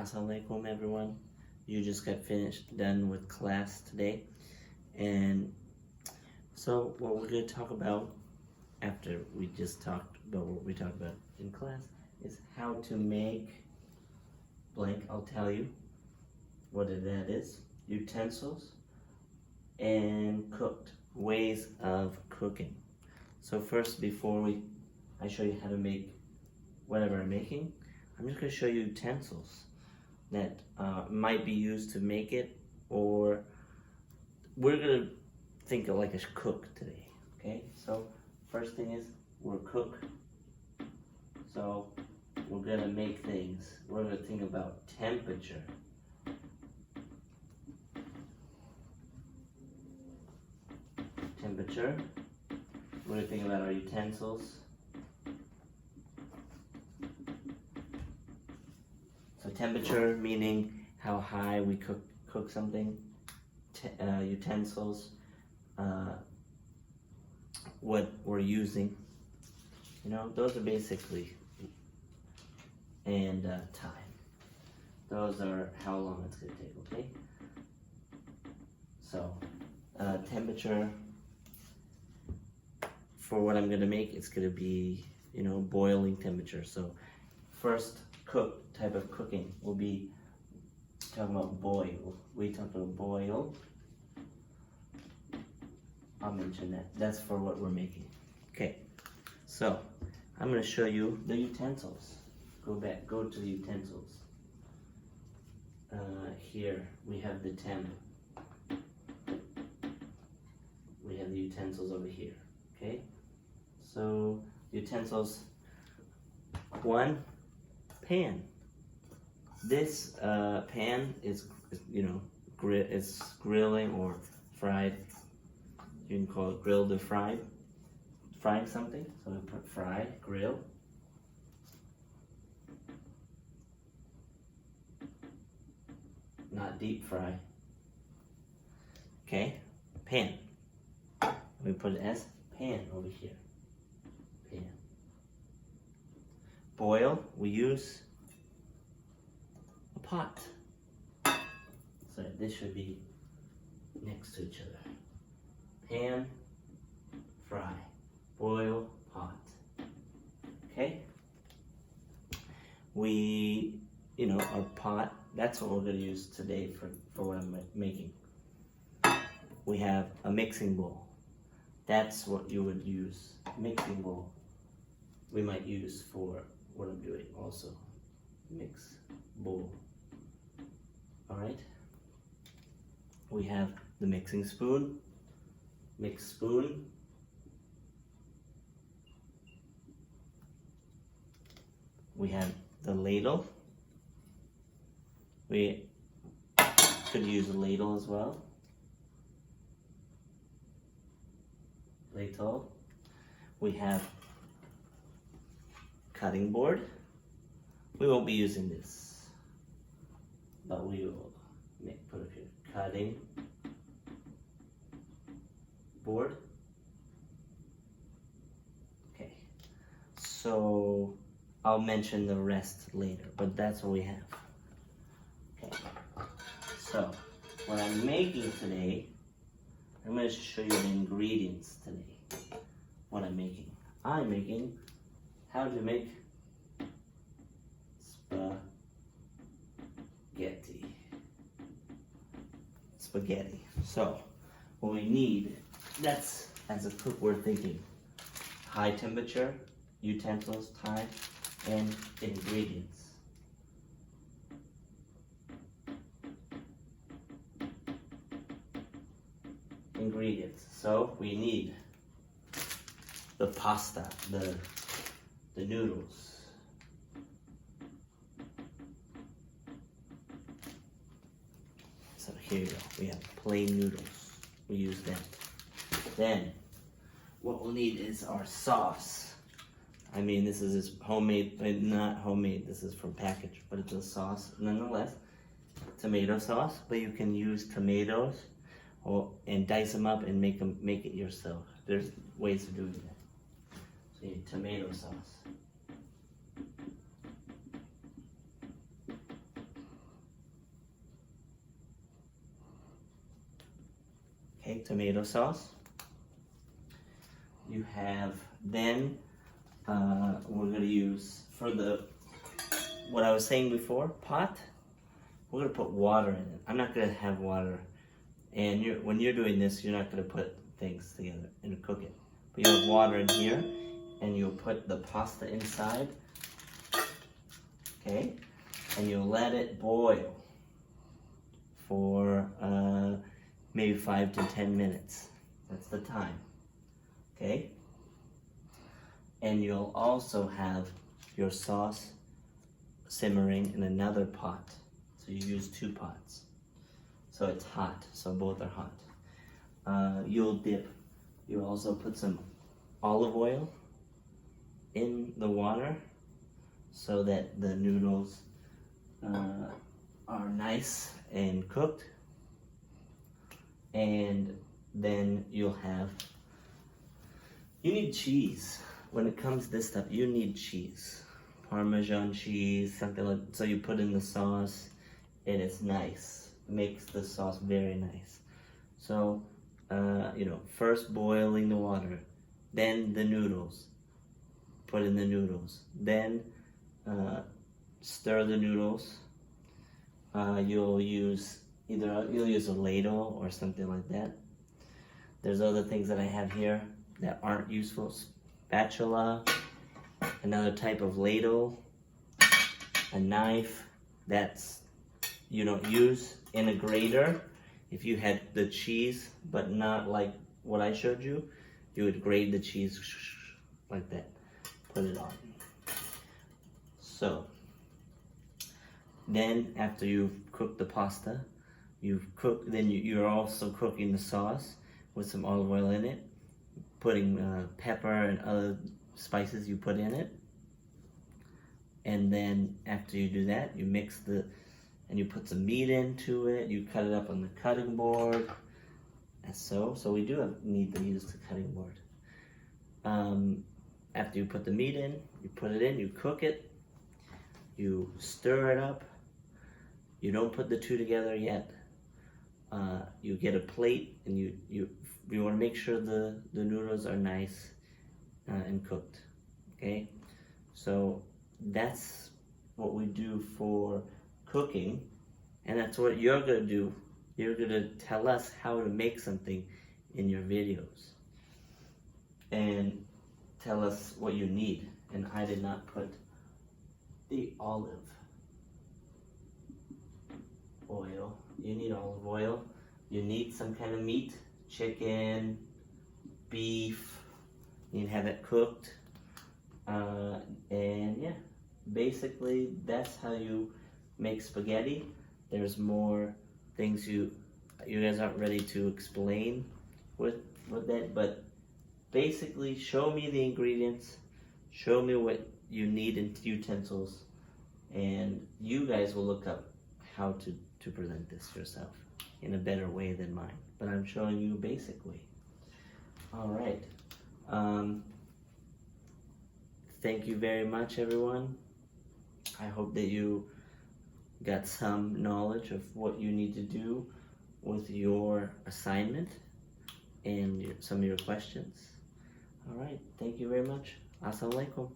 Assalamualaikum everyone. You just got done with class today, and so what we're going to talk about after we just talked about what we talked about in class is how to make blank. I'll tell you what that is. Utensils and cooked ways of cooking. So first, before I show you how to make whatever I'm making, I'm just going to show you utensils that might be used to make it, or we're going to think of like a cook today. Okay, so first thing is we're cook. So we're going to make things. We're going to think about temperature. Temperature. We're going to think about our utensils. So temperature meaning how high we cook something. Utensils, what we're using. You know, those are basically, and time. Those are how long it's going to take, okay? So, temperature, for what I'm going to make, it's going to be, you know, boiling temperature. So, first type of cooking will be talking about boil. We talked about boil. I'll mention that. That's for what we're making. Okay, so I'm going to show you the utensils. Go to the utensils. Here we have the temp. We have the utensils over here. Okay, so utensils. One, pan. This pan is, you know, it's grilling or fried. You can call it grilled or fried. Frying something, so we put fry, grill. Not deep fry. Okay, pan. We put an S, pan over here. Pan. Boil, we use a pot. So this should be next to each other. Pan, fry, boil, pot. Okay? We, you know, our pot, that's what we're going to use today for what I'm making. We have a mixing bowl. That's what you would use. Mixing bowl. We might use for what I'm doing also. Mix bowl. Alright? We have the mixing spoon. Mix spoon. We have the ladle. We could use a ladle as well. Ladle. We have cutting board. We won't be using this, but we will put it here. Cutting board. Okay, so I'll mention the rest later, but that's what we have. Okay, so what I'm making today, I'm going to show you the ingredients today. What I'm making. I'm making how to make spaghetti. So what we need, that's, as a cook, we're thinking high temperature, utensils, time, and ingredients. Ingredients. So we need the pasta, the noodles. So here you go. We have plain noodles. We use them. Then what we'll need is our sauce. I mean, this is homemade, not homemade. This is from package, but it's a sauce nonetheless. Tomato sauce, but you can use tomatoes and dice them up and make it yourself. There's ways of doing that. So you need tomato sauce. tomato sauce. You have then we're gonna use for the what I was saying before pot. We're gonna put water in it. I'm not gonna have water, and when you're doing this, you're not gonna put things together and cook it. But you have water in here, and you'll put the pasta inside. Okay, and you'll let it boil for maybe 5 to 10 minutes. That's the time. Okay, and you'll also have your sauce simmering in another pot. So you use 2 pots. So it's hot, so both are hot. You'll also put some olive oil in the water so that the noodles are nice and cooked. And then you need cheese. When it comes to this stuff, you need cheese. Parmesan cheese, something like, so you put in the sauce and it's nice. Makes the sauce very nice. So, first boiling the water, then the noodles. Put in the noodles. Then stir the noodles. You'll use a ladle or something like that. There's other things that I have here that aren't useful. Spatula, another type of ladle, a knife that's you don't use, in a grater. If you had the cheese, but not like what I showed you, you would grate the cheese like that. Put it on. So, then after you've cooked the pasta, you're also cooking the sauce with some olive oil in it, putting pepper and other spices you put in it. And then after you do that, you mix and you put some meat into it. You cut it up on the cutting board, as so. So we do need to use the cutting board. After you put the meat in, you put it in, you cook it, you stir it up. You don't put the two together yet. You get a plate, and you want to make sure the noodles are nice and cooked. Okay, so that's what we do for cooking, and that's what you're gonna do. You're gonna tell us how to make something in your videos, and tell us what you need. And I did not put the olive oil. You need olive oil. You need some kind of meat, chicken, beef. You need to have it cooked. And yeah, basically that's how you make spaghetti. There's more things you guys aren't ready to explain with that, but basically show me the ingredients, show me what you need in utensils, and you guys will look up how to present this yourself in a better way than mine. But I'm showing you basically. All right. Thank you very much, everyone. I hope that you got some knowledge of what you need to do with your assignment and some of your questions. All right. Thank you very much. Assalamu alaikum.